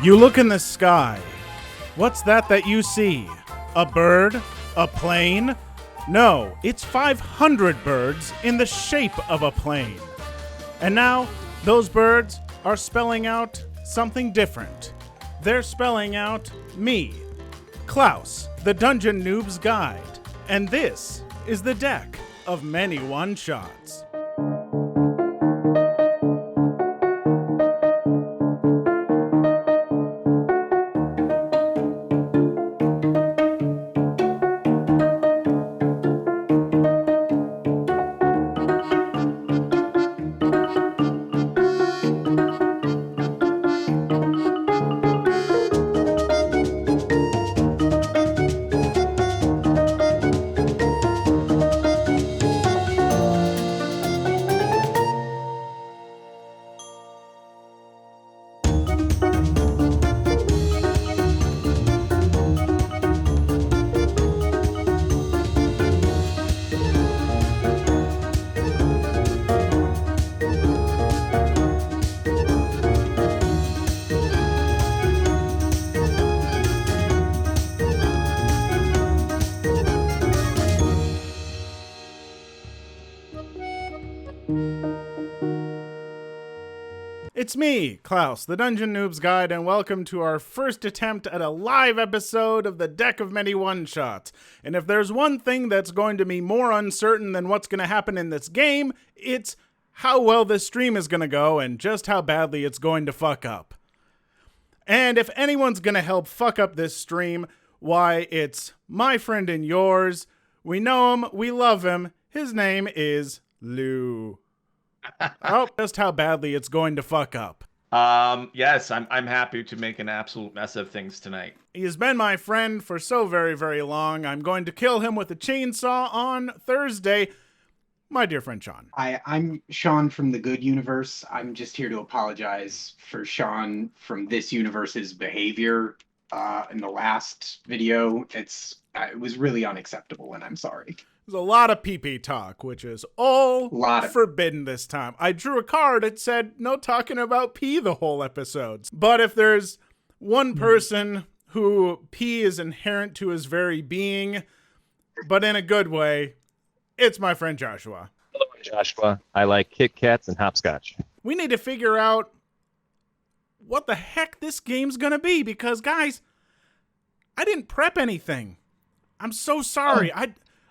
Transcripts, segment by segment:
You look in the sky. What's that you see? A bird? A plane? No, it's 500 birds in the shape of a plane. And now, those birds are spelling out something different. They're spelling out me, Klaus, the Dungeon Noob's Guide. And this is the deck of many one-shots. It's me, Klaus, the Dungeon Noob's Guide, and welcome to our first attempt at a live episode of the Deck of Many One-Shots. And if there's one thing that's going to be more uncertain than what's going to happen in this game, it's how well this stream is going to go and just how badly it's going to fuck up. And if anyone's going to help fuck up this stream, why, it's my friend and yours. We know him, we love him. His name is Lou. Oh, just how badly it's going to fuck up. Yes, I'm happy to make an absolute mess of things tonight. He has been my friend for so very, very long. I'm going to kill him with a chainsaw on Thursday. My dear friend Sean. I'm Sean from the Good Universe. I'm just here to apologize for Sean from this universe's behavior in the last video. It was really unacceptable, and I'm sorry. There's a lot of pee-pee talk, which is all forbidden this time. I drew a card that said no talking about pee the whole episode. But if there's one person who pee is inherent to his very being, but in a good way, it's my friend Joshua. Hello, Joshua. I like Kit Kats and hopscotch. We need to figure out what the heck this game's gonna be, because, guys, I didn't prep anything. I'm so sorry.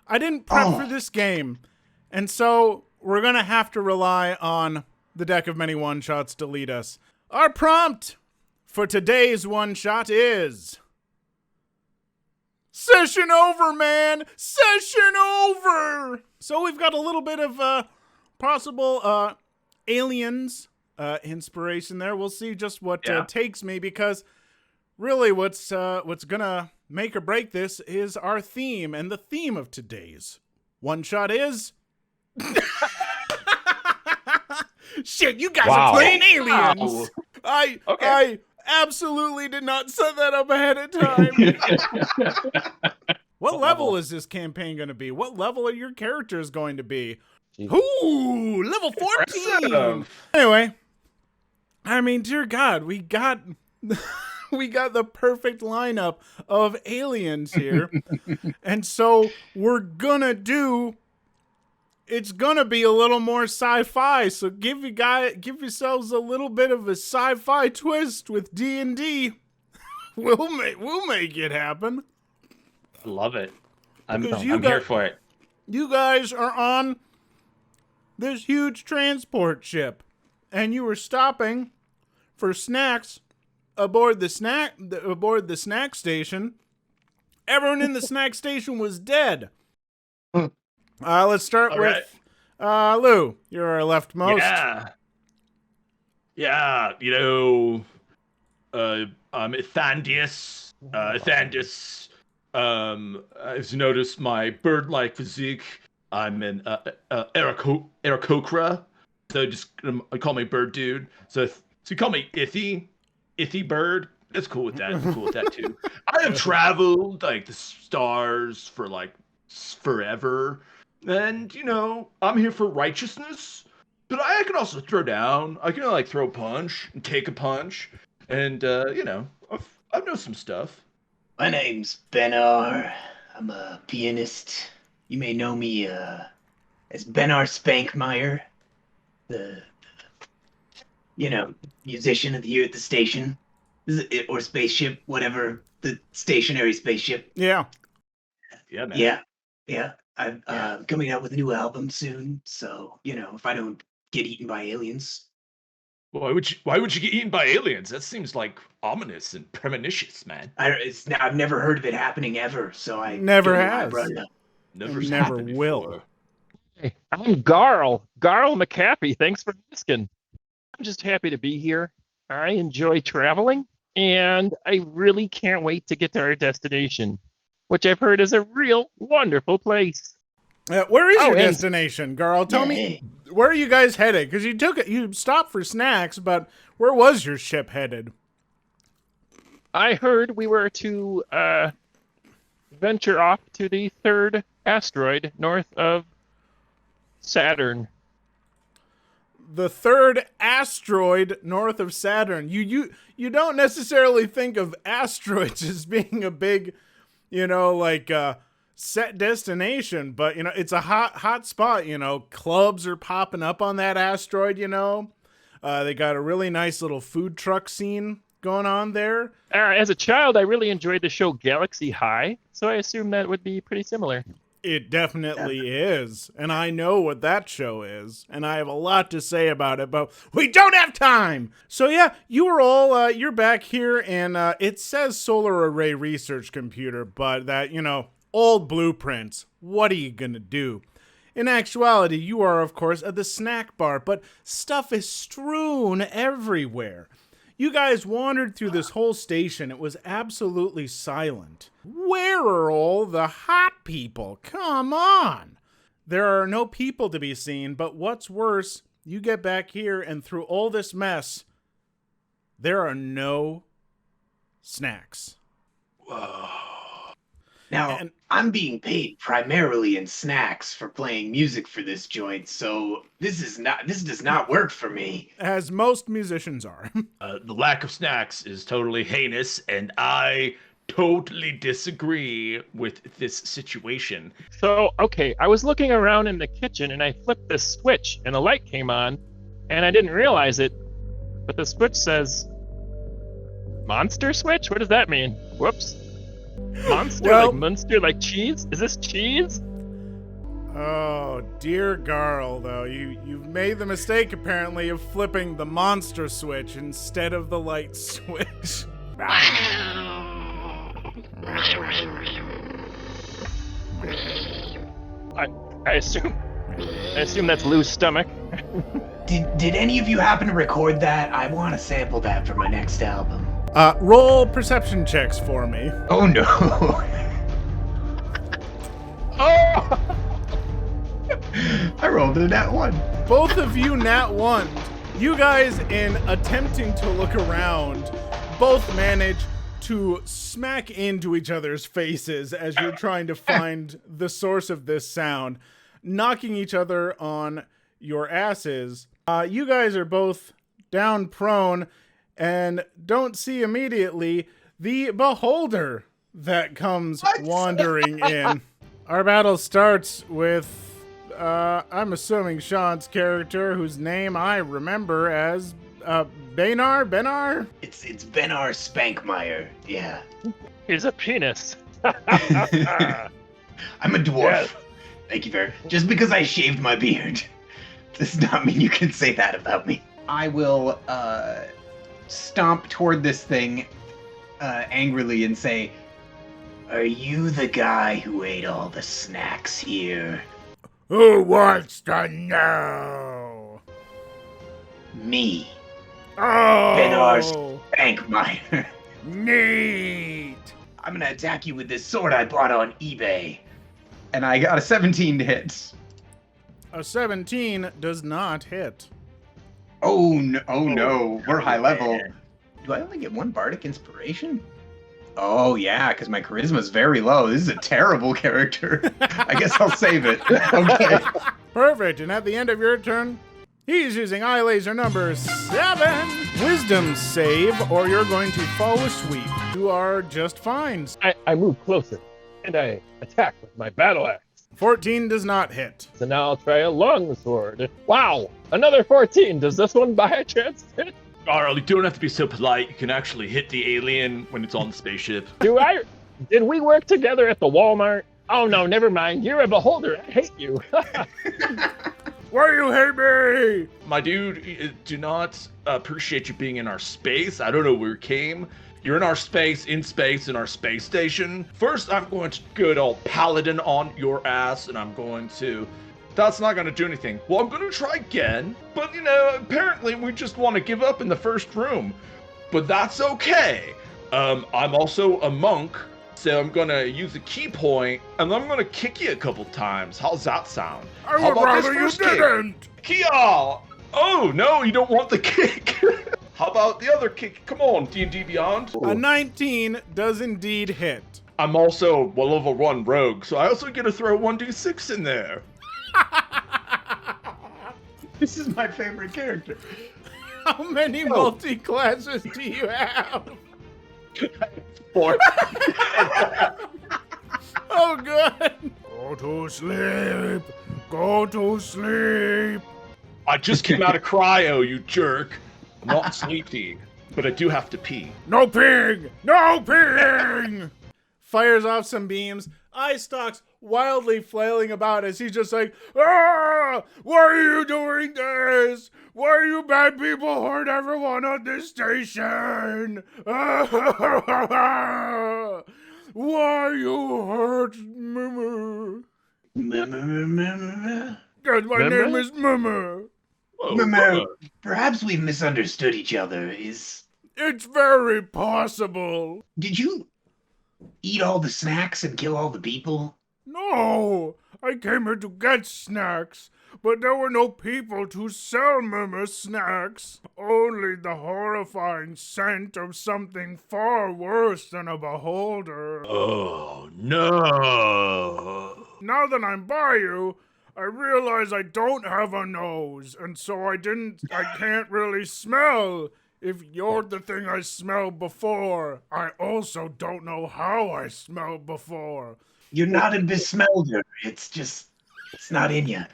I didn't prep for this game, and so we're going to have to rely on the Deck of Many One-Shots to lead us. Our prompt for today's one-shot is... Session over, man! Session over! So we've got a little bit of possible aliens inspiration there. We'll see just what takes me, because really what's going to make or break this is our theme, and the theme of today's one-shot is... Shit, you guys are playing aliens! I absolutely did not set that up ahead of time. What level is this campaign going to be? What level are your characters going to be? Ooh, level 14! Anyway, I mean, dear God, we got... We got the perfect lineup of aliens here. And so we're gonna it's gonna be a little more sci-fi. So give yourselves a little bit of a sci-fi twist with D&D. We'll make it happen. I love it. I'm here for it. You guys are on this huge transport ship, and you were stopping for snacks aboard the snack station. Everyone in the snack station was dead. Let's start with Lou. You're our leftmost. Yeah. I'm Ethandius. As you noticed, my bird-like physique. I'm an Aarakocra. So just call me Bird Dude. So you call me Ithy Bird. That's cool with that. I'm cool with that too. I have traveled like the stars for like forever, and I'm here for righteousness. But I can also throw down. I can like throw a punch and take a punch, and I know some stuff. My name's Benar. I'm a pianist. You may know me as Benar Spankmeyer, the musician here at the station, or spaceship, whatever, the stationary spaceship. Yeah. Yeah, man. Yeah. I'm coming out with a new album soon, so if I don't get eaten by aliens. Why would you get eaten by aliens? That seems like ominous and premonitious, man. I've never heard of it happening ever, so I Never don't know why I has. brought it up. Never will. Before. Hey, I'm Garl McCaffey. Thanks for asking. I'm just happy to be here. I enjoy traveling, and I really can't wait to get to our destination, which I've heard is a real wonderful place. Where is your destination, Garl? Tell me, where are you guys headed? Because you stopped for snacks, but where was your ship headed? I heard we were to venture off to the third asteroid north of Saturn. The third asteroid north of Saturn. You don't necessarily think of asteroids as being a big, set destination, but it's a hot spot. Clubs are popping up on that asteroid. They got a really nice little food truck scene going on there. As a child, I really enjoyed the show Galaxy High, so I assume that would be pretty similar. It definitely is, and I know what that show is, and I have a lot to say about it, but we don't have time! So yeah, you were all, you're back here, and it says Solar Array Research Computer, but that, old blueprints, what are you gonna do? In actuality, you are, of course, at the snack bar, but stuff is strewn everywhere. You guys wandered through this whole station. It was absolutely silent. Where are all the hot people? Come on! There are no people to be seen, but what's worse, you get back here and through all this mess, there are no snacks. Whoa. Now, I'm being paid primarily in snacks for playing music for this joint, so this does not work for me. As most musicians are. The lack of snacks is totally heinous, and I totally disagree with this situation. So, okay, I was looking around in the kitchen, and I flipped this switch, and a light came on, and I didn't realize it, but the switch says, monster switch? What does that mean? Whoops. Monster, like Munster, like cheese? Is this cheese? Oh, dear Garl, though. You've made the mistake, apparently, of flipping the monster switch instead of the light switch. I assume that's Lou's stomach. Did any of you happen to record that? I want to sample that for my next album. Roll perception checks for me. Oh no. Oh! I rolled a nat 1. Both of you nat 1. You guys, in attempting to look around, both manage to smack into each other's faces as you're trying to find the source of this sound, knocking each other on your asses. You guys are both down prone and don't see immediately the beholder that comes wandering in. Our battle starts with, I'm assuming Sean's character, whose name I remember as, Benar? It's Benar Spankmeyer, yeah. He's a penis. I'm a dwarf. Yeah. Thank you very much. Just because I shaved my beard does not mean you can say that about me. I will, stomp toward this thing angrily and say, "Are you the guy who ate all the snacks here?" Who wants to know? Me. Oh! Benar Spankmeyer. Neat! I'm gonna attack you with this sword I bought on eBay. And I got a 17 to hit. A 17 does not hit. Oh no, we're high level. Do I only get one bardic inspiration? Oh yeah, because my charisma is very low. This is a terrible character. I guess I'll save it. Okay. Perfect, and at the end of your turn, He's using eye laser number 7. Wisdom save, or you're going to fall asleep. You are just fine. I move closer, and I attack with my battle axe. 14 does not hit. So now I'll try a longsword. Wow, another 14. Does this one by chance hit? Carl, you don't have to be so polite. You can actually hit the alien when it's on the spaceship. Did we work together at the Walmart? Oh no, never mind. You're a beholder. I hate you. Why you hate me? My dude, do not appreciate you being in our space. I don't know where you came. You're in our space, in our space station. First, I'm going to good old paladin on your ass, and I'm going to... That's not going to do anything. Well, I'm going to try again, but, apparently we just want to give up in the first room. But that's okay. I'm also a monk, so I'm going to use a key point, and I'm going to kick you a couple times. How's that sound? I would rather you didn't. Kia! Oh, no, you don't want the kick. How about the other kick? Come on, D&D Beyond. A 19 does indeed hit. I'm also a level 1 rogue, so I also get to throw 1d6 in there. This is my favorite character. How many multi-classes do you have? 4. Oh, good. Go to sleep. Go to sleep. I just came out of cryo, you jerk. I'm not sleepy, but I do have to pee. No peeing! No peeing! Fires off some beams. Eye stalks wildly flailing about as he's just like, ah! Why are you doing this? Why are you bad people hurt everyone on this station? Why you hurt Mama? Good, my name is Mama. Mama, perhaps we've misunderstood each other. It's very possible. Did you eat all the snacks and kill all the people? No, I came here to get snacks, but there were no people to sell Mama snacks. Only the horrifying scent of something far worse than a beholder. Oh, no. Now that I'm by you, I realize I don't have a nose, and so I can't really smell. If you're the thing I smelled before, I also don't know how I smelled before. You're not a besmelder. It's not in you.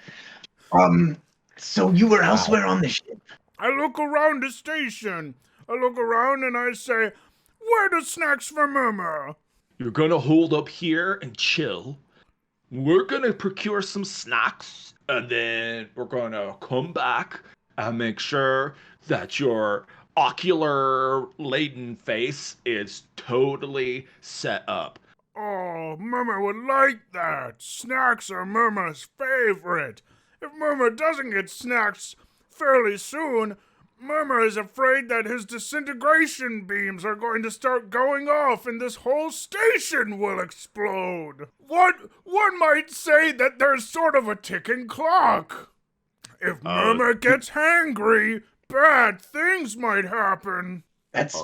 So you were elsewhere on the ship? I look around the station. I look around and I say, where the snacks for Mama? You're gonna hold up here and chill. We're gonna procure some snacks, and then we're gonna come back and make sure that your ocular-laden face is totally set up. Oh, Mama would like that. Snacks are Mama's favorite. If Mama doesn't get snacks fairly soon, Mama is afraid that his disintegration beams are going to start going off and this whole station will explode. One might say that there's sort of a ticking clock. If Mama gets hangry, bad things might happen. That's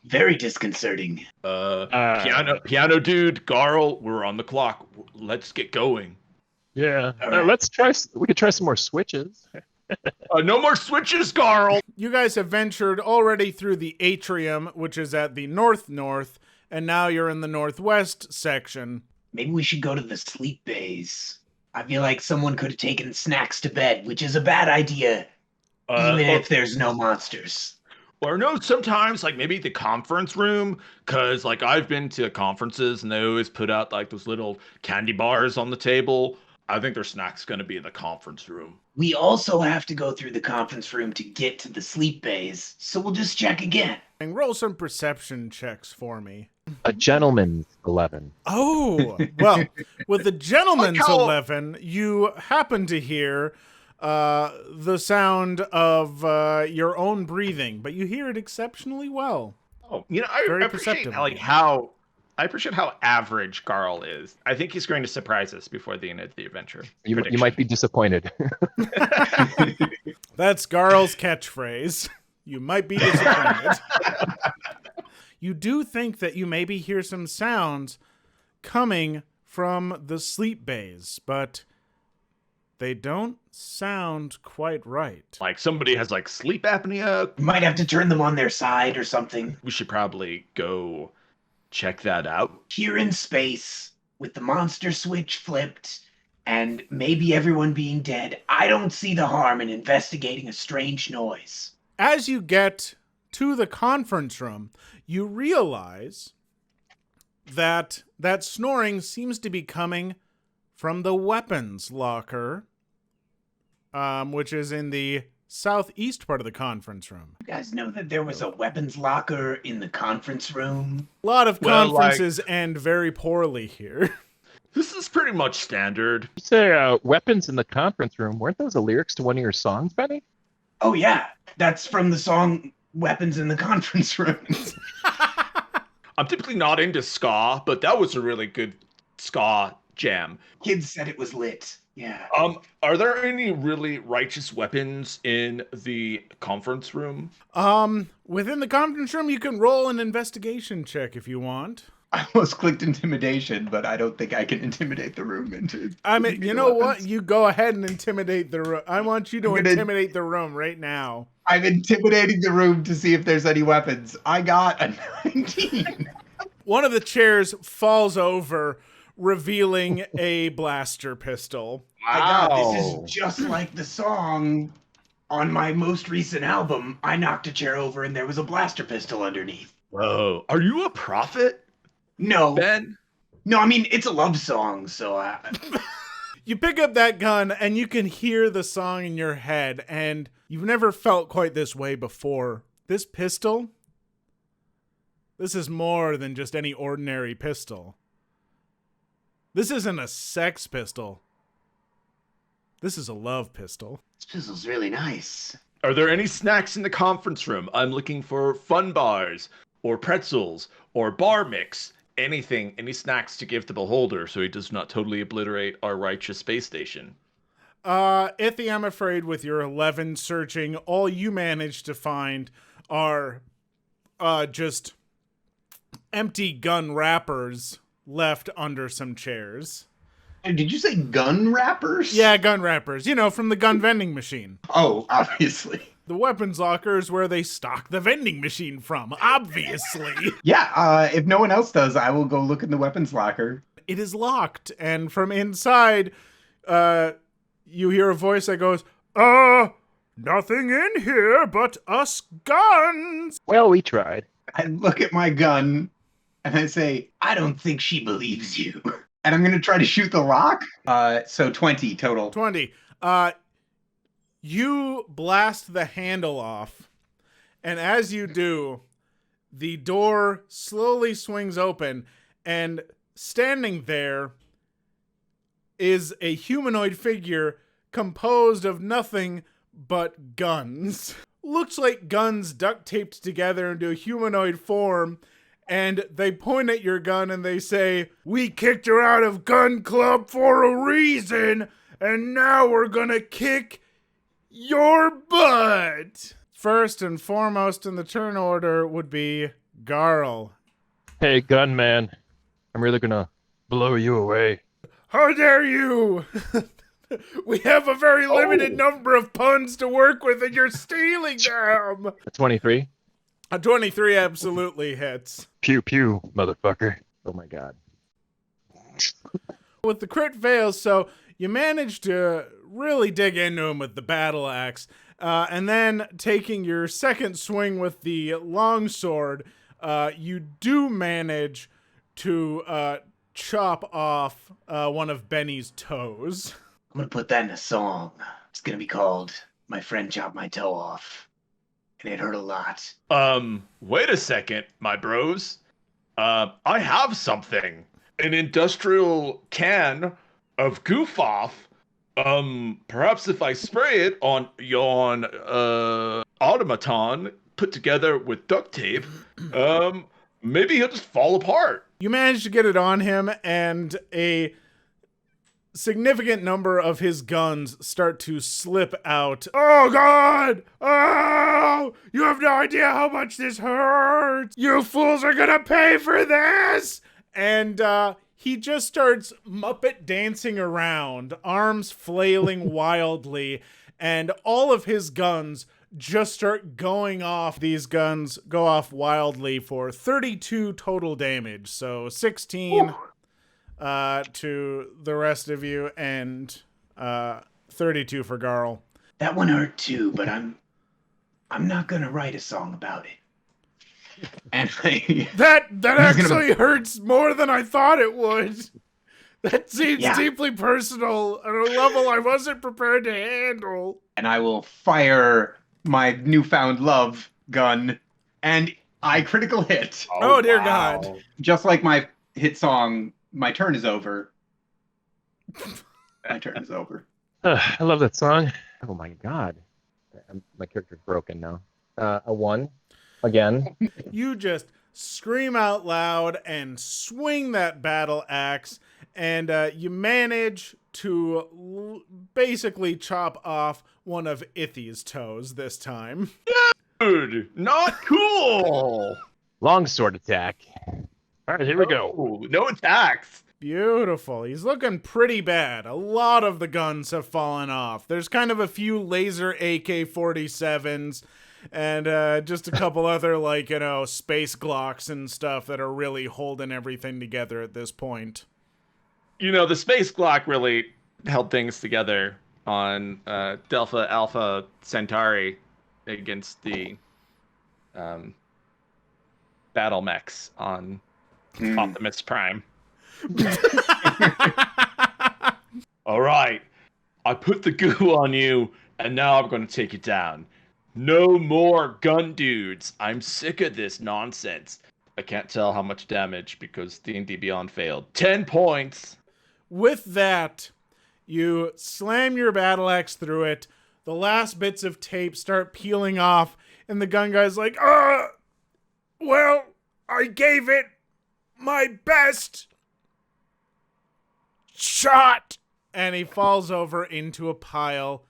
very disconcerting. Piano dude, Garl, we're on the clock. Let's get going. Yeah, we could try some more switches. No more switches, Garl! You guys have ventured already through the atrium, which is at the north, and now you're in the northwest section. Maybe we should go to the sleep bays. I feel like someone could have taken snacks to bed, which is a bad idea, even if there's no monsters. Or no, sometimes, maybe the conference room, because, I've been to conferences, and they always put out, those little candy bars on the table. I think their snack's going to be in the conference room. We also have to go through the conference room to get to the sleep bays, so we'll just check again. And roll some perception checks for me. A gentleman's 11. Oh, well, with the gentleman's 11, you happen to hear the sound of your own breathing, but you hear it exceptionally well. Oh, I appreciate I appreciate how average Garl is. I think he's going to surprise us before the end of the adventure. You might be disappointed. That's Garl's catchphrase. You might be disappointed. You do think that you maybe hear some sounds coming from the sleep bays, but They don't sound quite right. Like somebody has like sleep apnea. You might have to turn them on their side or something. We should probably go check that out. Here in space, with the monster switch flipped, and maybe everyone being dead, I don't see the harm in investigating a strange noise. As you get to the conference room, you realize that snoring seems to be coming from the weapons locker, which is in the southeast part of the conference room. You guys know that there was a weapons locker in the conference room? A lot of conferences end very poorly here. This is pretty much standard. You say weapons in the conference room. Weren't those the lyrics to one of your songs, Benny? Oh, yeah. That's from the song Weapons in the Conference Room. I'm typically not into ska, but that was a really good ska jam. Kids said it was lit. Yeah. Are there any really righteous weapons in the conference room? Within the conference room, you can roll an investigation check if you want. I almost clicked intimidation, but I don't think I can intimidate the room into. I mean, you know what? You go ahead and intimidate the room. I want you to intimidate the room right now. I'm intimidating the room to see if there's any weapons. I got a 19. One of the chairs falls over, revealing a blaster pistol. Wow. This is just like the song on my most recent album. I knocked a chair over and there was a blaster pistol underneath. Whoa. Are you a prophet? No. Ben? No, I mean, it's a love song, so... You pick up that gun and you can hear the song in your head, and you've never felt quite this way before. This pistol, this is more than just any ordinary pistol. This isn't a sex pistol. This is a love pistol. This pistol's really nice. Are there any snacks in the conference room? I'm looking for fun bars, or pretzels, or bar mix. Anything, any snacks to give the beholder so he does not totally obliterate our righteous space station. Ithy, I'm afraid with your 11 searching, all you manage to find are just empty gun wrappers left under some chairs. Did you say gun wrappers? Yeah, gun wrappers. You know, from the gun vending machine. Oh, obviously. The weapons locker is where they stock the vending machine from, obviously. Yeah, if no one else does, I will go look in the weapons locker. It is locked, and from inside, you hear a voice that goes, nothing in here but us guns. Well, we tried. I look at my gun, and I say, I don't think she believes you. And I'm going to try to shoot the lock. So 20 total. 20. You blast the handle off, and as you do, the door slowly swings open, and standing there is a humanoid figure composed of nothing but guns. Looks like guns duct taped together into a humanoid form, and they point at your gun and they say, "We kicked her out of gun club for a reason, and now we're gonna kick your butt." First and foremost in the turn order would be Garl. Hey, gunman. I'm really gonna blow you away. How dare you! We have a very limited number of puns to work with, and you're stealing them! A 23? A 23 absolutely hits. Pew pew, motherfucker. Oh my god. With the crit fails, so you manage to really dig into him with the battle axe, and then taking your second swing with the longsword, you do manage to chop off one of Benny's toes. I'm going to put that in a song. It's going to be called My Friend Chopped My Toe Off. And it hurt a lot. Wait a second, my bros. I have something. An industrial can of goof off. Perhaps if I spray it on yon automaton put together with duct tape, maybe he'll just fall apart. You manage to get it on him, and a significant number of his guns start to slip out. Oh god! Oh! You have no idea how much this hurts! You fools are gonna pay for this! And he just starts Muppet dancing around, arms flailing wildly, and all of his guns just start going off. These guns go off wildly for 32 total damage. So 16 to the rest of you, and 32 for Garl. That one hurt too, but I'm not gonna write a song about it. And that actually hurts more than I thought it would. That seems deeply personal at a level I wasn't prepared to handle. And I will fire my newfound love gun, and I critical hit. Oh dear God. Just like my hit song, My Turn Is Over. My turn is over. I love that song. Oh my God. My character's broken now. A 1 again. You just scream out loud and swing that battle axe, and you manage to basically chop off one of Ithy's toes this time. Dude, not cool. Longsword attack. All right, here we go. Oh, no attacks. Beautiful. He's looking pretty bad. A lot of the guns have fallen off. There's kind of a few laser AK-47s and just a couple other, like, you know, space Glocks and stuff that are really holding everything together at this point. You know, the space Glock really held things together on Delta Alpha Centauri against the battle mechs on Optimus Prime. All right, I put the goo on you, and now I'm going to take you down. No more gun dudes. I'm sick of this nonsense. I can't tell how much damage because D&D Beyond failed. 10 points. With that, you slam your battle axe through it. The last bits of tape start peeling off, and the gun guy's like, well, I gave it my best shot. And he falls over into a pile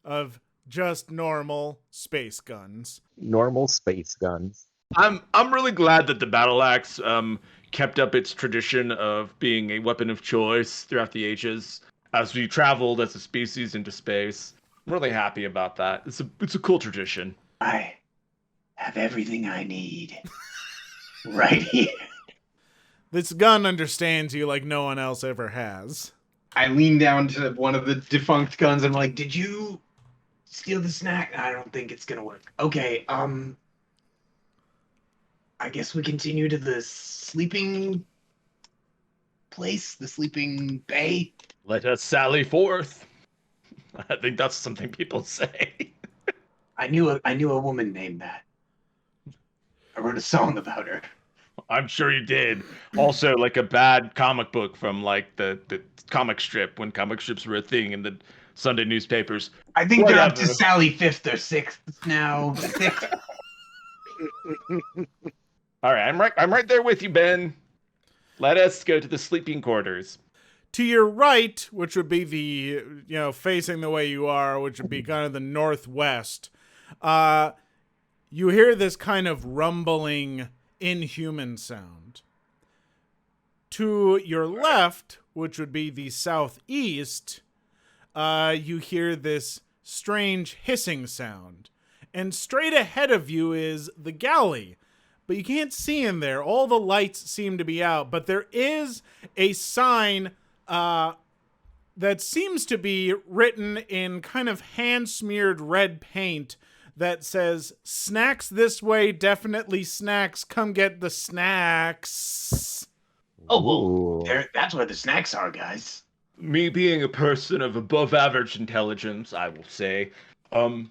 of just normal space guns. Normal space guns. I'm really glad that the battle axe kept up its tradition of being a weapon of choice throughout the ages as we traveled as a species into space. I'm really happy about that. It's a cool tradition. I have everything I need right here. This gun understands you like no one else ever has. I lean down to one of the defunct guns and I'm like, did you steal the snack? I don't think it's gonna work. Okay, I guess we continue to the sleeping place, the sleeping bay. Let us sally forth. I think that's something people say. I knew a woman named that. I wrote a song about her. I'm sure you did. Also, like a bad comic book from like the comic strip when comic strips were a thing in the Sunday newspapers. I think they're up to Sally 5th or 6th now. 6th. All right, I'm right there with you, Ben. Let us go to the sleeping quarters. To your right, which would be the, facing the way you are, which would be kind of the northwest, you hear this kind of rumbling inhuman sound. To your left, which would be the southeast, you hear this strange hissing sound. And straight ahead of you is the galley. But you can't see in there. All the lights seem to be out. But there is a sign that seems to be written in kind of hand-smeared red paint that says, "Snacks this way, definitely snacks. Come get the snacks." Oh, well, that's where the snacks are, guys. Me being a person of above average intelligence, I will say,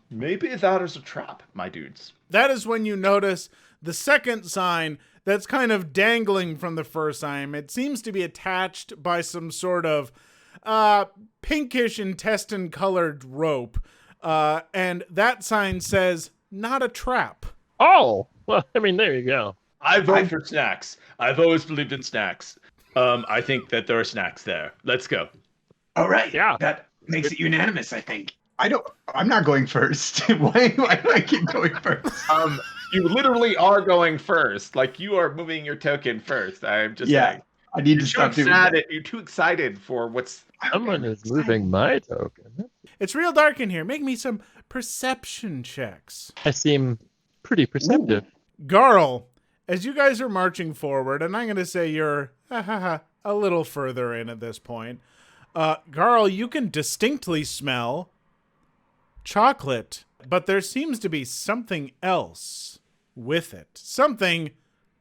maybe that is a trap, my dudes. That is when you notice the second sign that's kind of dangling from the first sign. It seems to be attached by some sort of pinkish intestine-colored rope. And that sign says, "Not a trap." Oh, well, I mean, there you go. I vote for snacks. I've always believed in snacks. I think that there are snacks there. Let's go. All right. Yeah. That makes it unanimous, I think. I'm not going first. Why do I keep going first? You literally are going first. Like, you are moving your token first. I'm just saying. I need to stop doing that. You're too excited for what's... Someone is moving my token. It's real dark in here. Make me some perception checks. I seem pretty perceptive. Garl, as you guys are marching forward, and I'm going to say you're a little further in at this point, Garl, you can distinctly smell chocolate, but there seems to be something else with it. Something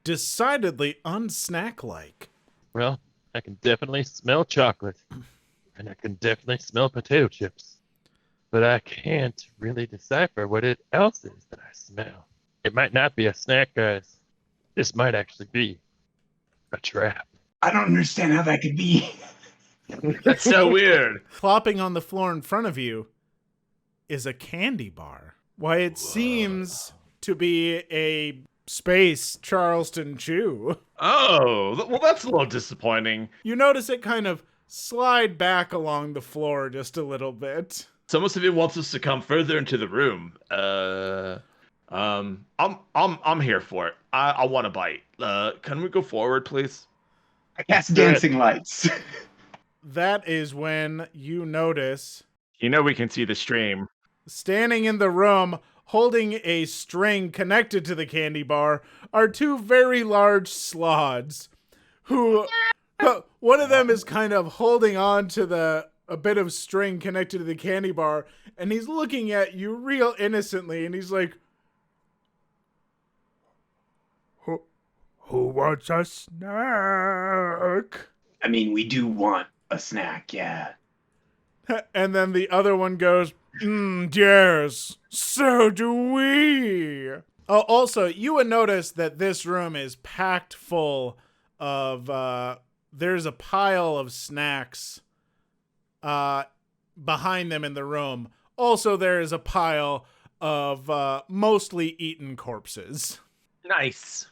decidedly unsnack-like. Well, I can definitely smell chocolate, and I can definitely smell potato chips, but I can't really decipher what it else is that I smell. It might not be a snack, guys. This might actually be a trap. I don't understand how that could be. That's so weird. Plopping on the floor in front of you is a candy bar. Why, it seems to be a space Charleston Chew. Oh, well, that's a little disappointing. You notice it kind of slide back along the floor just a little bit. It's almost if it wants us to come further into the room. I'm here for it. I want a bite. Can we go forward, please? I cast dancing lights. That is when you notice, We can see the stream. standing in the room, holding a string connected to the candy bar, are two very large sloths who, one of them is kind of holding on to a bit of string connected to the candy bar, and he's looking at you real innocently, and he's like, Who wants a snack? I mean, we do want a snack, yeah. And then the other one goes, yes, so do we. Oh, also, you would notice that this room is packed full of, there's a pile of snacks behind them in the room. Also, there is a pile of mostly eaten corpses. Nice.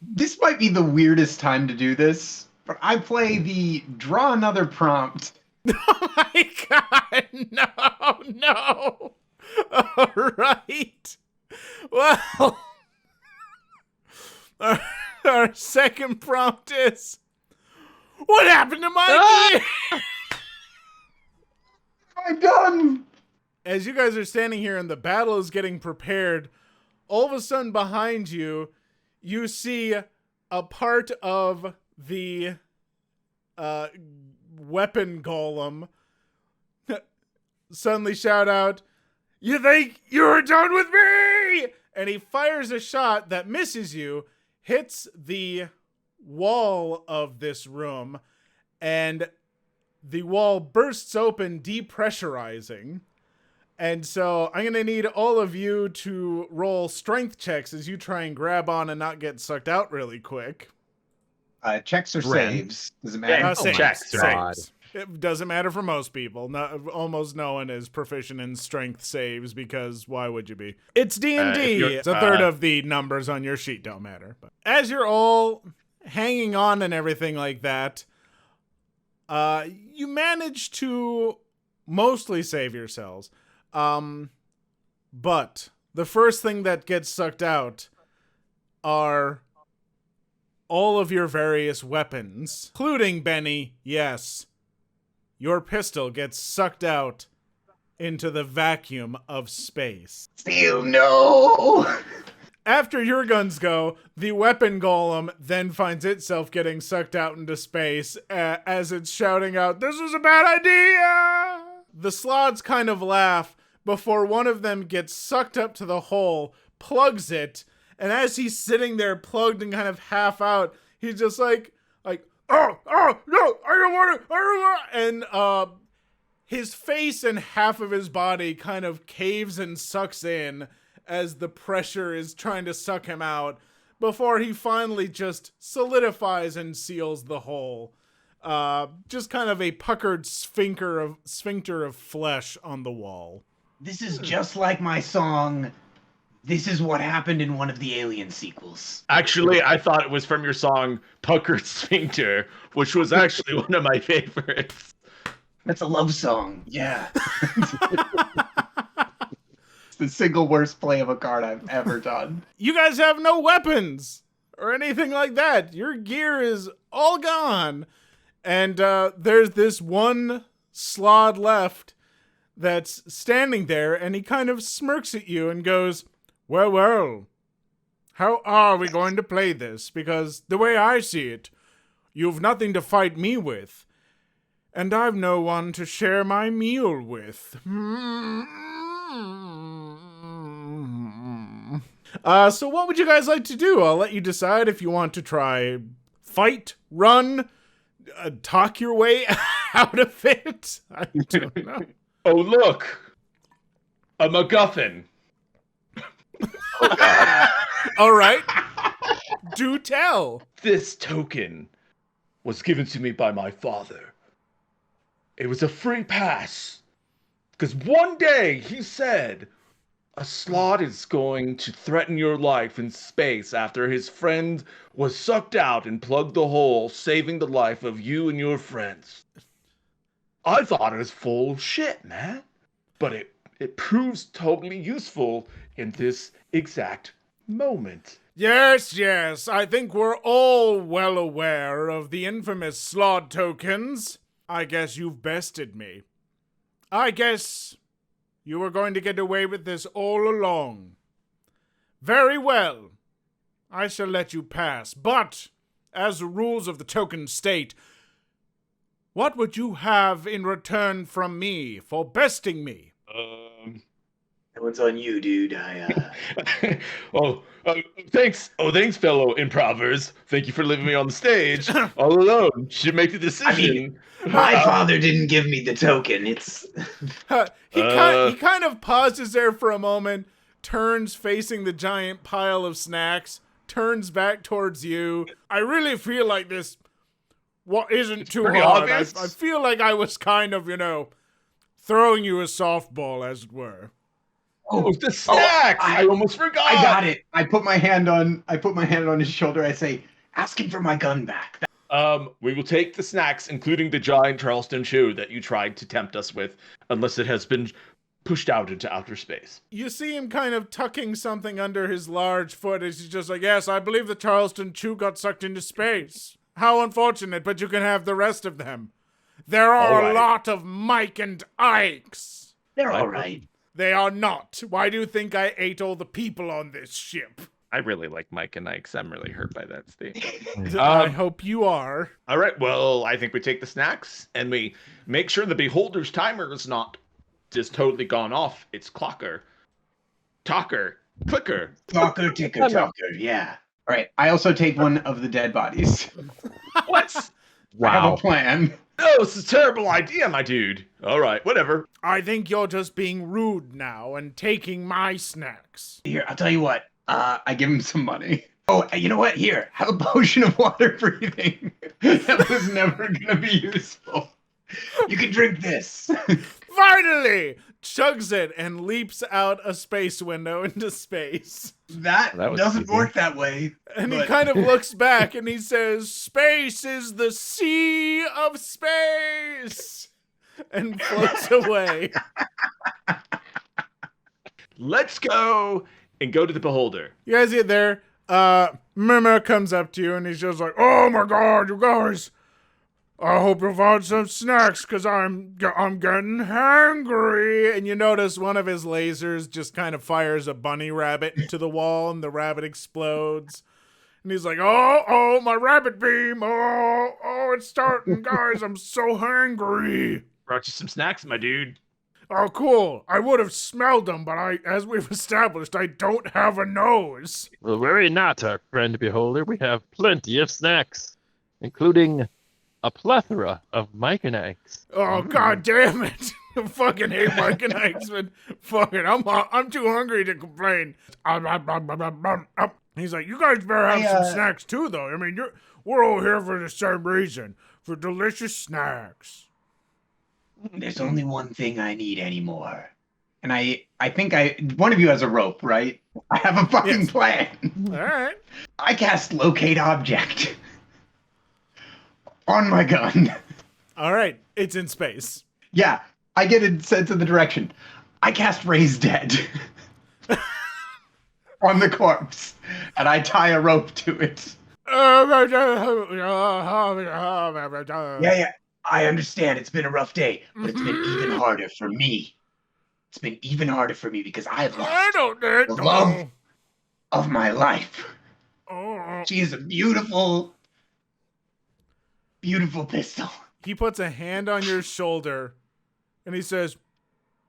This might be the weirdest time to do this, but I play the draw another prompt. Oh my god, no. All right. Well, our second prompt is, what happened to my gear? I'm done. As you guys are standing here and the battle is getting prepared, all of a sudden behind you, you see a part of the weapon golem suddenly shout out, "You think you're done with me?" And he fires a shot that misses you, hits the wall of this room, and the wall bursts open, depressurizing. And so I'm going to need all of you to roll strength checks as you try and grab on and not get sucked out really quick. Checks or saves? Does it matter? Saves. Checks. Saves. It doesn't matter for most people. Almost no one is proficient in strength saves because why would you be? It's D&D. It's a third of the numbers on your sheet don't matter. But as you're all hanging on and everything like that, you manage to mostly save yourselves. But the first thing that gets sucked out are all of your various weapons, including Benny, yes. Your pistol gets sucked out into the vacuum of space. Still no. After your guns go, the weapon golem then finds itself getting sucked out into space as it's shouting out, "This is a bad idea!" The sloths kind of laugh before one of them gets sucked up to the hole, plugs it, and as he's sitting there plugged and kind of half out, he's just like, oh, no, I don't want to, and his face and half of his body kind of caves and sucks in as the pressure is trying to suck him out before he finally just solidifies and seals the hole. Just kind of a puckered sphincter of flesh on the wall. This is just like my song, "This is what happened in one of the Alien sequels." Actually, I thought it was from your song Puckered Sphincter, which was actually one of my favorites. That's a love song. Yeah. It's the single worst play of a card I've ever done. You guys have no weapons or anything like that. Your gear is all gone. And there's this one slod left that's standing there, and he kind of smirks at you and goes, well, how are we going to play this? Because the way I see it, you've nothing to fight me with, and I've no one to share my meal with. So what would you guys like to do? I'll let you decide if you want to try fight, run, talk your way out of it. I don't know. Oh, look. A MacGuffin. Oh, God. All right. Do tell. This token was given to me by my father. It was a free pass. Because one day he said a slot is going to threaten your life in space after his friend was sucked out and plugged the hole, saving the life of you and your friends. I thought it was full shit, man. But it proves totally useful in this exact moment. Yes. I think we're all well aware of the infamous slot tokens. I guess you've bested me. I guess you were going to get away with this all along. Very well. I shall let you pass. But, as the rules of the token state, what would you have in return from me for besting me? What's on you, dude? Thanks. Oh, thanks, fellow improvers. Thank you for leaving me on the stage all alone. Should make the decision. I mean, my father didn't give me the token. It's he kind of pauses there for a moment, turns facing the giant pile of snacks, turns back towards you. I really feel like this isn't too hard. I feel like I was kind of, throwing you a softball, as it were. Oh, the snacks! I almost forgot. I got it. I put my hand on his shoulder. I say, "Ask him for my gun back." We will take the snacks, including the giant Charleston chew that you tried to tempt us with, unless it has been pushed out into outer space. You see him kind of tucking something under his large foot as he's just like, yes, I believe the Charleston chew got sucked into space. How unfortunate, but you can have the rest of them. There are a lot of Mike and Ikes. They're all right. They are not. Why do you think I ate all the people on this ship? I really like Mike and Ike's. I'm really hurt by that statement. I hope you are. All right, well, I think we take the snacks and we make sure the beholder's timer is not just totally gone off. It's clocker, talker, clicker. Clocker, ticker, talker, yeah. All right, I also take one of the dead bodies. What? Wow. I have a plan. No, this is a terrible idea, my dude. All right, whatever. I think you're just being rude now and taking my snacks. Here, I'll tell you what. I give him some money. Oh, you know what? Here, have a potion of water breathing. That was never going to be useful. You can drink this. Finally! Chugs it and leaps out a space window into space. That doesn't work that way. And he kind of looks back and he says, space is the sea of space! And floats away. Let's go and go to the beholder. You guys get there. Mima comes up to you and he's just like, oh my god, you guys. I hope you found some snacks because I'm getting hungry. And you notice one of his lasers just kind of fires a bunny rabbit into the wall and the rabbit explodes. And he's like, oh, my rabbit beam. Oh, it's starting, guys. I'm so hungry. Brought you some snacks, my dude. Oh, cool. I would have smelled them, but as we've established, I don't have a nose. Well, worry not, our friend beholder. We have plenty of snacks, including a plethora of Mike and Ike's. Oh, god damn it. I fucking hate Mike and Ike's, but fuck it. I'm too hungry to complain. He's like, you guys better have some snacks too, though. I mean, we're all here for the same reason, for delicious snacks. There's only one thing I need anymore. And I think one of you has a rope, right? I have a fucking plan. All right. I cast locate object on my gun. All right. It's in space. Yeah. I get a sense of the direction. I cast raise dead on the corpse and I tie a rope to it. Yeah, I understand. It's been a rough day, but it's been even harder for me. It's been even harder for me because I've lost the love of my life. She is a beautiful, beautiful pistol. He puts a hand on your shoulder, and he says,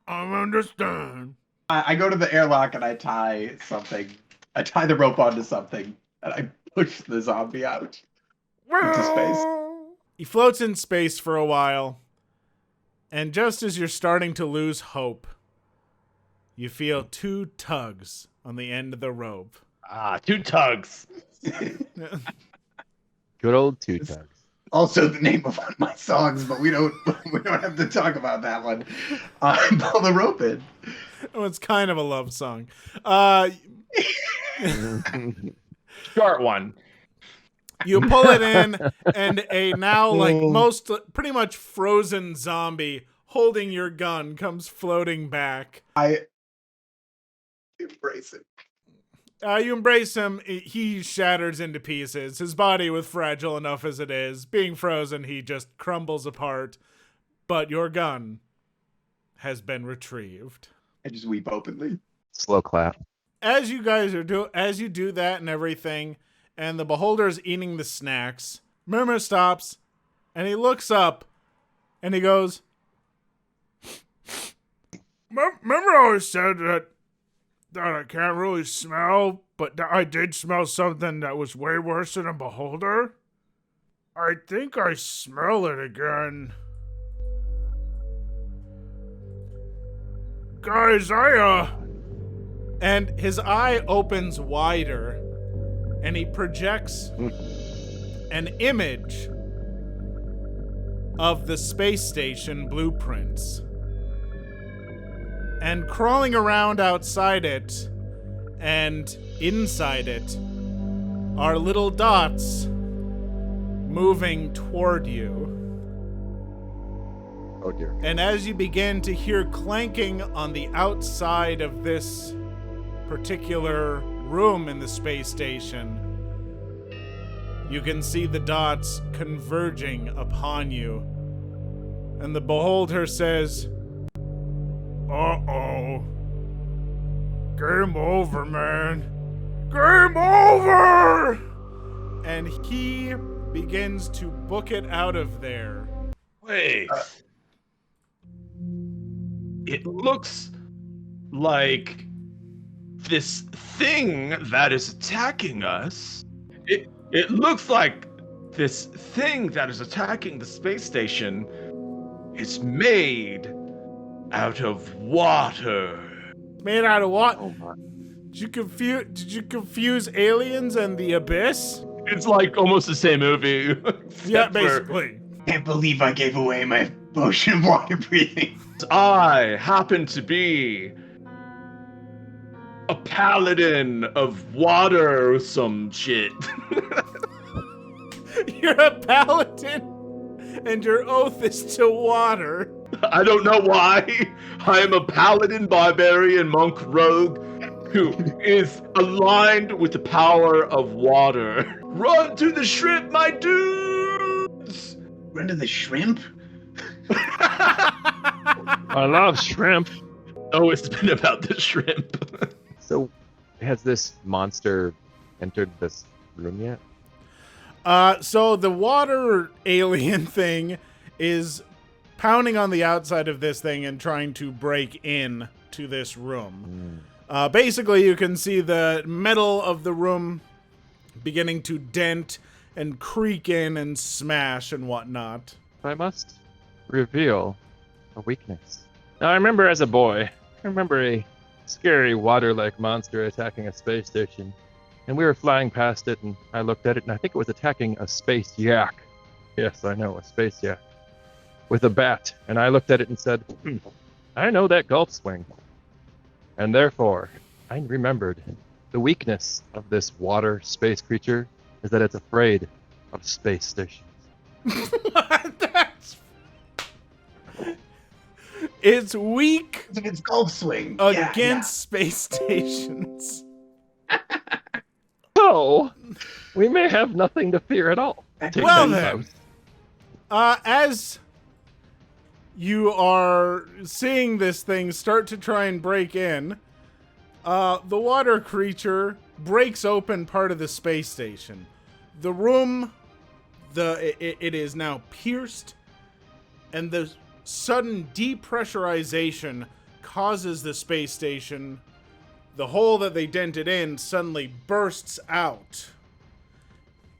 "I understand." I go to the airlock and I tie something. I tie the rope onto something, and I push the zombie out into space. He floats in space for a while, and just as you're starting to lose hope, you feel 2 tugs on the end of the rope. 2 tugs. Good old 2 tugs. Also the name of one of my songs, but we don't have to talk about that one. Pull the rope in. Oh, it's kind of a love song. Short one. You pull it in, and a now pretty much frozen zombie holding your gun comes floating back. I embrace it. You embrace him. He shatters into pieces. His body was fragile enough as it is. Being frozen, he just crumbles apart. But your gun has been retrieved. I just weep openly. Slow clap. As you guys are as you do that and everything, and the beholder's eating the snacks, Murmur stops, and he looks up, and he goes, "Remember I always said that I can't really smell, but I did smell something that was way worse than a beholder? I think I smell it again. Guys, And his eye opens wider, and he projects an image of the space station blueprints. And crawling around outside it and inside it are little dots moving toward you. Oh dear. And as you begin to hear clanking on the outside of this particular room in the space station, you can see the dots converging upon you. And the beholder says, "Uh-oh. Game over, man. Game over!" And he begins to book it out of there. Wait. It looks like this thing that is attacking us. It looks like this thing that is attacking the space station is made out of water. Made out of what? Oh my. Did you confuse Aliens and the Abyss? It's like almost the same movie. Yeah, basically. Can't believe I gave away my potion of water breathing. I happen to be a paladin of water or some shit. You're a paladin, and your oath is to water. I don't know why. I am a paladin, barbarian, monk, rogue who is aligned with the power of water. Run to the shrimp, my dudes! Run to the shrimp? I love shrimp. Oh, it's been about the shrimp. So, has this monster entered this room yet? So the water alien thing is pounding on the outside of this thing and trying to break in to this room. Basically, you can see the metal of the room beginning to dent and creak in and smash and whatnot. I must reveal a weakness. Now, I remember as a boy, a scary water-like monster attacking a space station. And we were flying past it, and I looked at it, and I think it was attacking a space yak. Yes, I know, a space yak. With a bat. And I looked at it and said, I know that golf swing. And therefore, I remembered the weakness of this water space creature is that it's afraid of space stations. It's weak It's golf swing. against space stations. So, We may have nothing to fear at all. Well then, as you are seeing this thing start to try and break in, the water creature breaks open part of the space station. The room, it is now pierced, and the sudden depressurization causes the space station, the hole that they dented in, suddenly bursts out.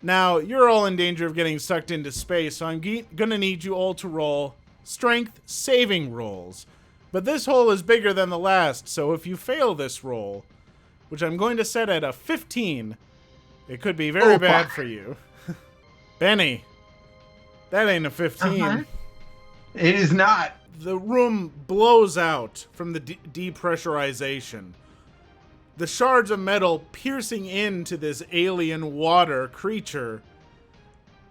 Now, you're all in danger of getting sucked into space, so I'm gonna need you all to roll strength saving rolls. But this hole is bigger than the last, so if you fail this roll, which I'm going to set at a 15, it could be very bad for you. Benny, that ain't a 15. It is not. The room blows out from the depressurization. The shards of metal piercing into this alien water creature.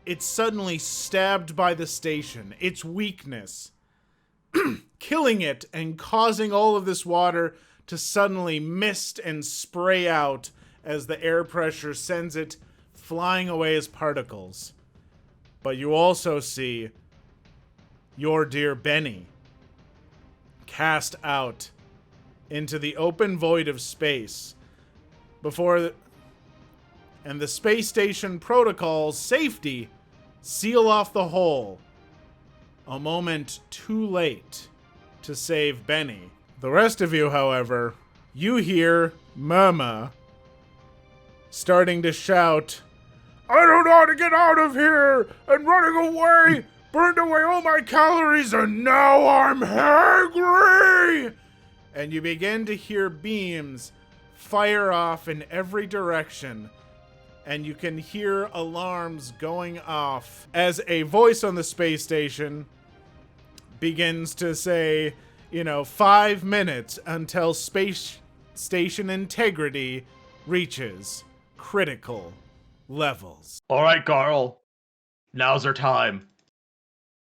It's suddenly stabbed by the station, its weakness, killing it and causing all of this water to suddenly mist and spray out as the air pressure sends it flying away as particles. But you also see your dear Benny cast out into the open void of space and the space station protocol's safety seal off the hole a moment too late to save Benny. The rest of you, however, you hear Murmur starting to shout, "I don't know how to get out of here, and running away burned away all my calories, and now I'm hungry!" And you begin to hear beams fire off in every direction, and you can hear alarms going off as a voice on the space station begins to say, 5 minutes until space station integrity reaches critical levels. All right, Carl. Now's our time.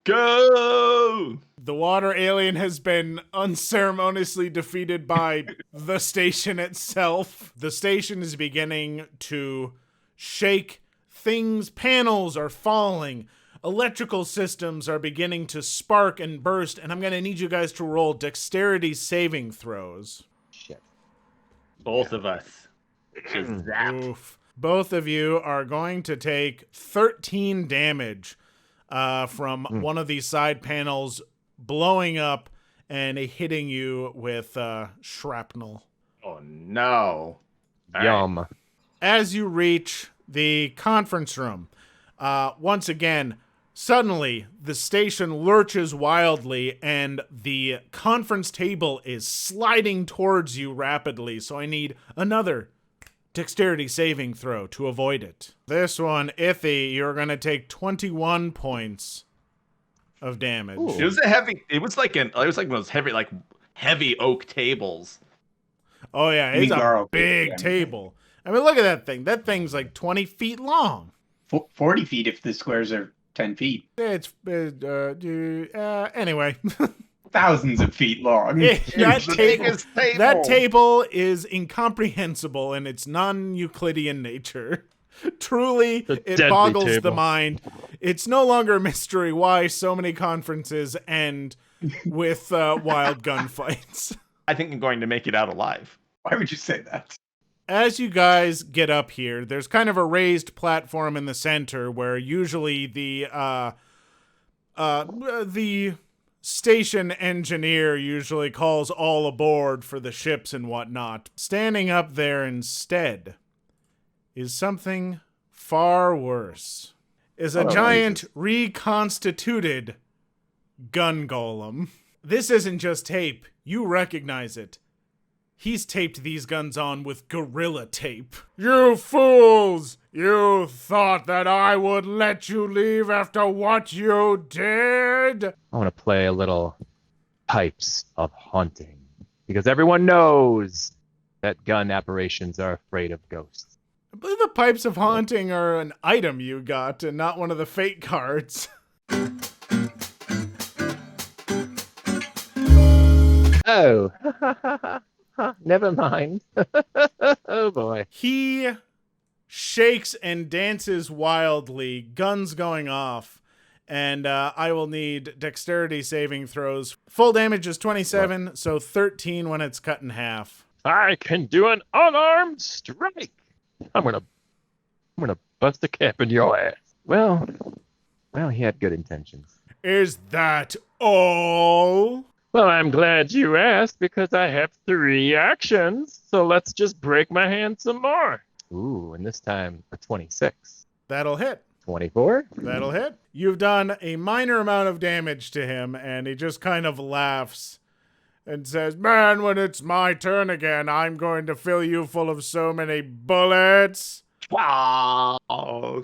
Go! The water alien has been unceremoniously defeated by the station itself. The station is beginning to shake. Panels are falling. Electrical systems are beginning to spark and burst, and I'm going to need you guys to roll dexterity saving throws. Shit. Both of us. Just zapped. Oof. Both of you are going to take 13 damage from one of these side panels blowing up and hitting you with shrapnel. Oh, no. Yum. As you reach the conference room, once again, suddenly the station lurches wildly and the conference table is sliding towards you rapidly, so I need another dexterity saving throw to avoid it. This one, Ithy, you're going to take 21 points of damage. Ooh. It was like one of those heavy oak tables. Oh yeah, it's a big table. I mean, look at that thing. That thing's like 20 feet long. 40 feet if the squares are 10 feet. It's anyway. Thousands of feet long. That table is incomprehensible in its non-Euclidean nature. Truly, it boggles the mind. It's no longer a mystery why so many conferences end with wild gunfights. I think I'm going to make it out alive. Why would you say that? As you guys get up here, there's kind of a raised platform in the center where usually the station engineer usually calls all aboard for the ships and whatnot. Standing up there instead is something far worse. Is a giant reconstituted gun golem. This isn't just tape. You recognize it. He's taped these guns on with gorilla tape. You fools! You thought that I would let you leave after what you did? I want to play a little Pipes of Haunting, because everyone knows that gun apparitions are afraid of ghosts. I believe the Pipes of Haunting are an item you got and not one of the fate cards. Oh. Never mind. Oh boy. He shakes and dances wildly, guns going off. And I will need dexterity saving throws. Full damage is 27, so 13 when it's cut in half. I can do an unarmed strike. I'm gonna bust a cap in your ass. Well, he had good intentions. Is that all? Well, I'm glad you asked because I have 3 actions. So let's just break my hand some more. Ooh, and this time a 26. That'll hit. 24? That'll hit. You've done a minor amount of damage to him, and he just kind of laughs and says, man, when it's my turn again, I'm going to fill you full of so many bullets. Wow,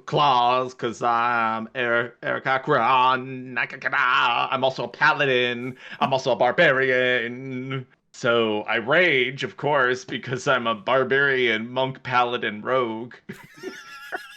claws, because I'm Eric Akron. I'm also a paladin. I'm also a barbarian. So I rage, of course, because I'm a barbarian, monk, paladin, rogue.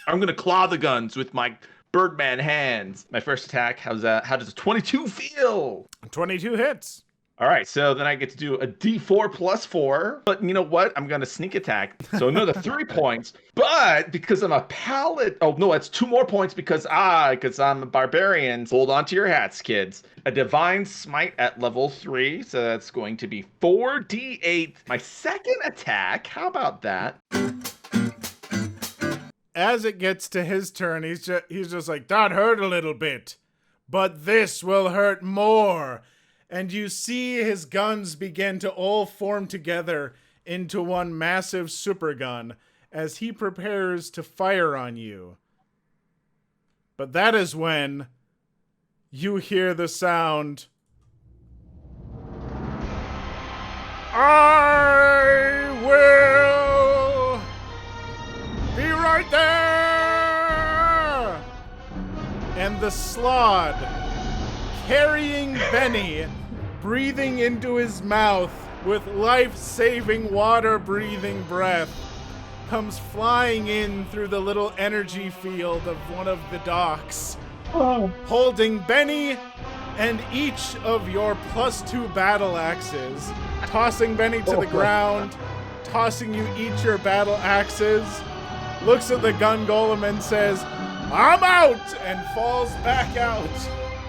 I'm going to claw the guns with my Birdman hands. My first attack, how does a 22 feel? 22 hits. All right, so then I get to do a D4 plus 4. But you know what? I'm going to sneak attack. So another 3 points. But because I'm a paladin... Oh, no, it's 2 more points because I'm a barbarian. Hold on to your hats, kids. A divine smite at level 3. So that's going to be 4d8. My second attack, how about that? As it gets to his turn, he's just like, that hurt a little bit, but this will hurt more. And you see his guns begin to all form together into one massive super gun as he prepares to fire on you. But that is when you hear the sound. I will be right there! And the Slod, carrying Benny, breathing into his mouth with life-saving water-breathing breath, comes flying in through the little energy field of one of the docks, holding Benny and each of your +2 battle axes, tossing Benny to the ground, tossing you each your battle axes, looks at the gun golem and says, I'm out, and falls back out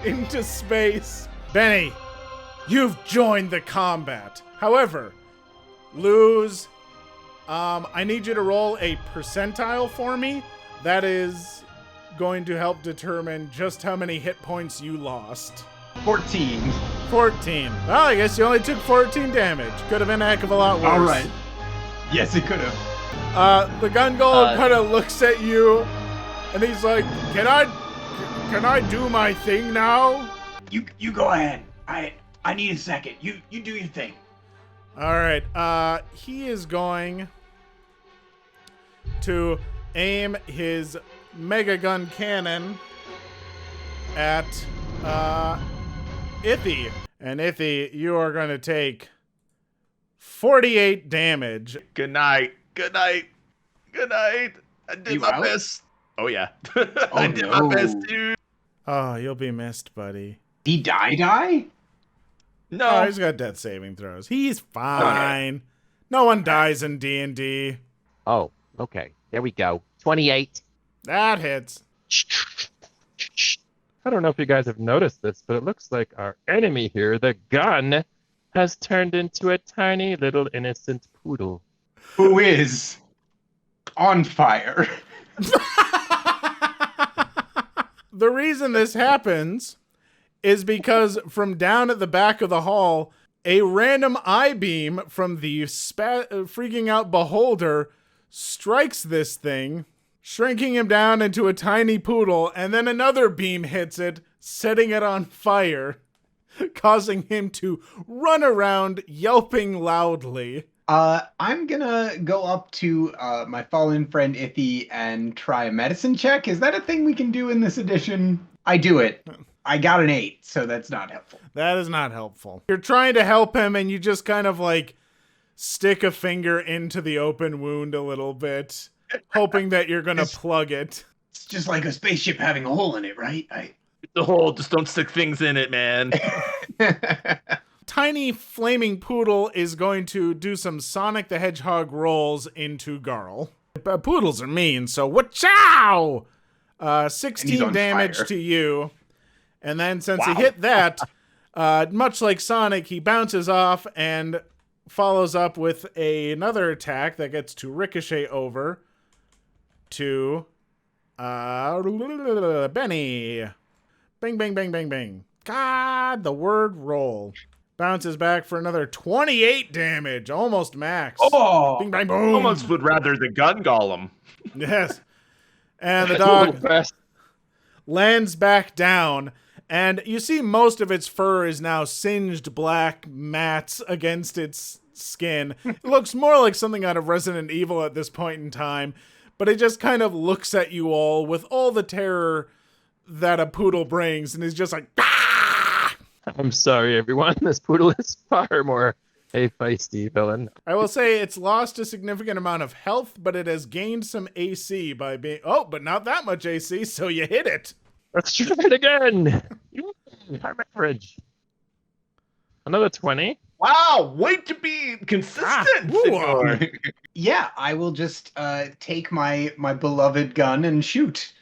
into space. Benny, you've joined the combat. However, Luz, I need you to roll a percentile for me. That is going to help determine just how many hit points you lost. 14. 14. Well, I guess you only took 14 damage. Could have been a heck of a lot worse. All right. Yes, it could have. The gun golem kind of looks at you, and he's like, "Can I do my thing now?" You go ahead. I need a second. You do your thing. All right. He is going to aim his mega gun cannon at Ithy. And Ithy, you are going to take 48 damage. Good night. Good night. Good night. I did my best. Oh, yeah. I did my best, dude. Oh, you'll be missed, buddy. He die? No. Oh, he's got death saving throws. He's fine. Okay. No one dies in D&D. Oh, okay. There we go. 28. That hits. I don't know if you guys have noticed this, but it looks like our enemy here, the gun, has turned into a tiny little innocent poodle. Who is on fire. The reason this happens is because from down at the back of the hall, a random eye beam from the freaking out beholder strikes this thing, shrinking him down into a tiny poodle, and then another beam hits it, setting it on fire, causing him to run around yelping loudly. I'm gonna go up to my fallen friend Ithy and try a medicine check. Is that a thing we can do in this edition? I do it. I got an 8, so that's not helpful. That is not helpful. You're trying to help him, and you just kind of like stick a finger into the open wound a little bit, hoping that you're gonna plug it. It's just like a spaceship having a hole in it, right? The hole, just don't stick things in it, man. Tiny flaming poodle is going to do some Sonic the Hedgehog rolls into Garl. Poodles are mean, so wa-chow! 16 damage fire. to you. And then since he hit that, much like Sonic, he bounces off and follows up with another attack that gets to ricochet over to Benny. Bang, bang, bang, bang, bang. God, the word roll. Bounces back for another 28 damage, almost max. Oh, bing, bang, boom. Almost would rather the gun golem. Yes. And the dog lands back down, and you see most of its fur is now singed black mats against its skin. It looks more like something out of Resident Evil at this point in time, but it just kind of looks at you all with all the terror that a poodle brings, and is just like, ah! I'm sorry, everyone. This poodle is far more a feisty villain. I will say it's lost a significant amount of health, but it has gained some AC by being... Oh, but not that much AC, so you hit it. Let's try it again. High average. Another 20. Wow, way to be consistent, senor. Yeah, I will just take my beloved gun and shoot.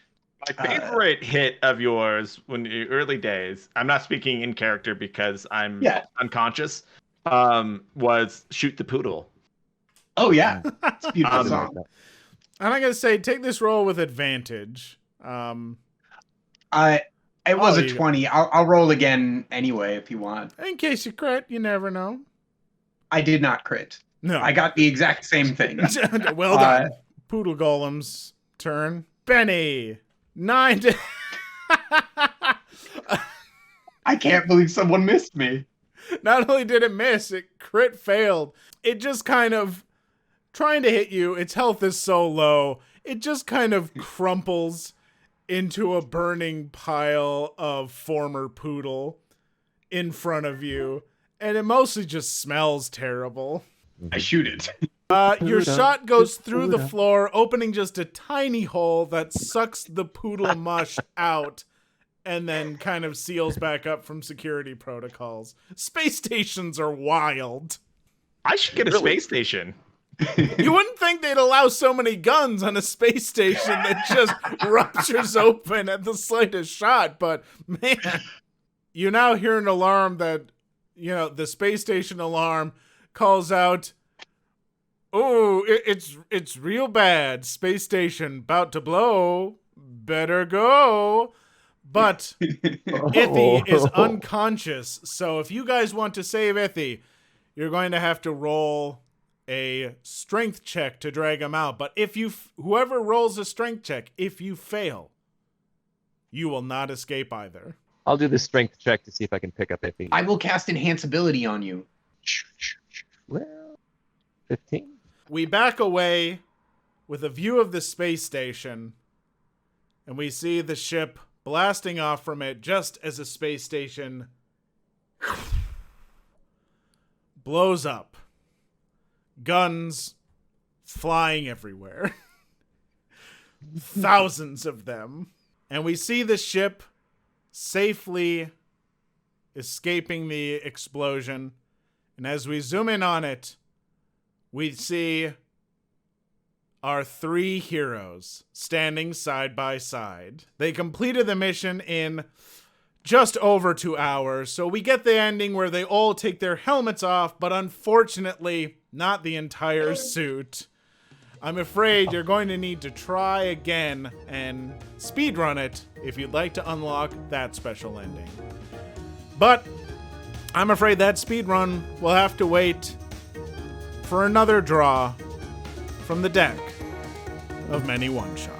My favorite hit of yours when the early days, I'm not speaking in character because I'm unconscious, was Shoot the Poodle. Oh, yeah. It's a beautiful song. I'm not going to say take this roll with advantage. It was a 20. I'll roll again anyway if you want. In case you crit, you never know. I did not crit. No. I got the exact same thing. Well done. Poodle Golem's turn. Benny. 9 to... I can't believe someone missed me. Not only did it miss, it crit failed. It just kind of, trying to hit you, its health is so low, it just kind of crumples into a burning pile of former poodle in front of you. And it mostly just smells terrible. I shoot it. Your shot goes through the floor, opening just a tiny hole that sucks the poodle mush out and then kind of seals back up from security protocols. Space stations are wild. I should get a space station. You wouldn't think they'd allow so many guns on a space station that just ruptures open at the slightest shot, but man, you now hear an alarm that, the space station alarm calls out, "Oh, it's real bad. Space station about to blow. Better go." But Ithy is unconscious, so if you guys want to save Ithy, you're going to have to roll a strength check to drag him out. But if whoever rolls a strength check, if you fail, you will not escape either. I'll do the strength check to see if I can pick up Ithy. I will cast Enhanceability on you. Well, 15. We back away with a view of the space station, and we see the ship blasting off from it just as a space station blows up. Guns flying everywhere. Thousands of them. And we see the ship safely escaping the explosion. And as we zoom in on it, we see our 3 heroes standing side by side. They completed the mission in just over 2 hours, so we get the ending where they all take their helmets off, but unfortunately, not the entire suit. I'm afraid you're going to need to try again and speedrun it if you'd like to unlock that special ending. But I'm afraid that speedrun will have to wait for another draw from the deck of many one-shots.